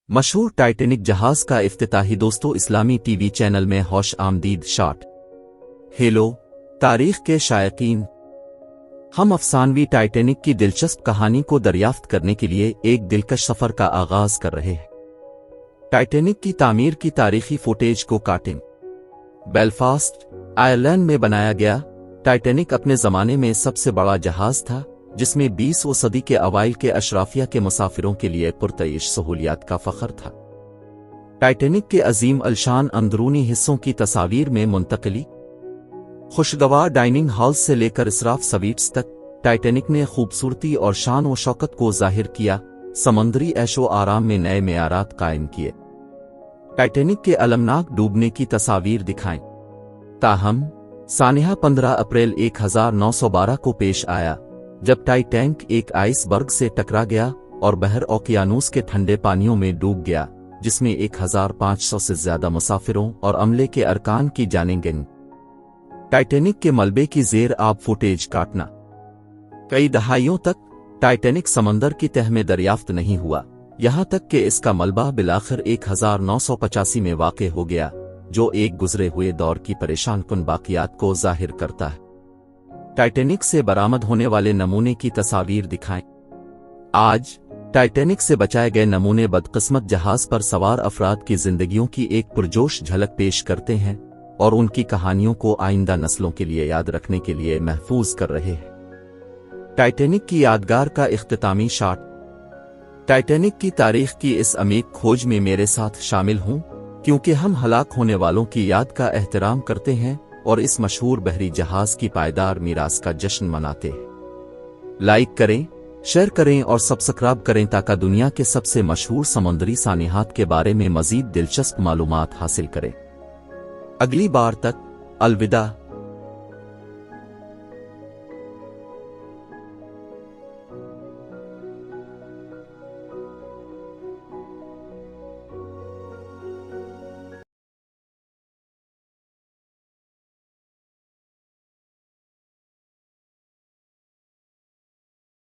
مشہور ٹائٹینک جہاز کا افتتاحی دوستو اسلامی ٹی وی چینل میں خوش آمدید شاٹ۔ ہیلو تاریخ کے شائقین، ہم افسانوی ٹائٹینک کی دلچسپ کہانی کو دریافت کرنے کے لیے ایک دلکش سفر کا آغاز کر رہے ہیں۔ ٹائٹینک کی تعمیر کی تاریخی فوٹیج کو کاٹنگ بیلفاسٹ، آئرلینڈ میں بنایا گیا۔ ٹائٹینک اپنے زمانے میں سب سے بڑا جہاز تھا جس میں 20ویں صدی کے اوائل کے اشرافیہ کے مسافروں کے لیے پرتعیش سہولیات کا فخر تھا۔ ٹائٹینک کے عظیم الشان اندرونی حصوں کی تصاویر میں منتقلی، خوشگوار ڈائننگ ہالز سے لے کر اسراف سویٹس تک، ٹائٹینک نے خوبصورتی اور شان و شوکت کو ظاہر کیا، سمندری عیش و آرام میں نئے معیارات قائم کیے۔ ٹائٹینک کے المناک ڈوبنے کی تصاویر دکھائیں۔ تاہم سانحہ 15 اپریل 1912 کو پیش آیا جب ٹائٹینک ایک آئس برگ سے ٹکرا گیا اور بحر اوقیانوس کے ٹھنڈے پانیوں میں ڈوب گیا، جس میں 1500 سے زیادہ مسافروں اور عملے کے ارکان کی جانیں گئیں۔ ٹائٹینک کے ملبے کی زیر آب فوٹیج کاٹنا۔ کئی دہائیوں تک ٹائٹینک سمندر کی تہہ میں دریافت نہیں ہوا، یہاں تک کہ اس کا ملبہ بالآخر 1985 میں واقع ہو گیا، جو ایک گزرے ہوئے دور کی پریشان کن باقیات کو ظاہر کرتا ہے۔ ٹائٹینک سے برآمد ہونے والے نمونے کی تصاویر دکھائیں۔ آج ٹائٹینک سے بچائے گئے نمونے بدقسمت جہاز پر سوار افراد کی زندگیوں کی ایک پرجوش جھلک پیش کرتے ہیں اور ان کی کہانیوں کو آئندہ نسلوں کے لیے یاد رکھنے کے لیے محفوظ کر رہے ہیں۔ ٹائٹینک کی یادگار کا اختتامی شاٹ۔ ٹائٹینک کی تاریخ کی اس عمیق کھوج میں میرے ساتھ شامل ہوں، کیونکہ ہم ہلاک ہونے والوں کی یاد کا احترام کرتے ہیں اور اس مشہور بحری جہاز کی پائیدار میراث کا جشن مناتے ہیں۔ لائک کریں، شیئر کریں اور سبسکرائب کریں تاکہ دنیا کے سب سے مشہور سمندری سانحات کے بارے میں مزید دلچسپ معلومات حاصل کریں۔ اگلی بار تک الوداع۔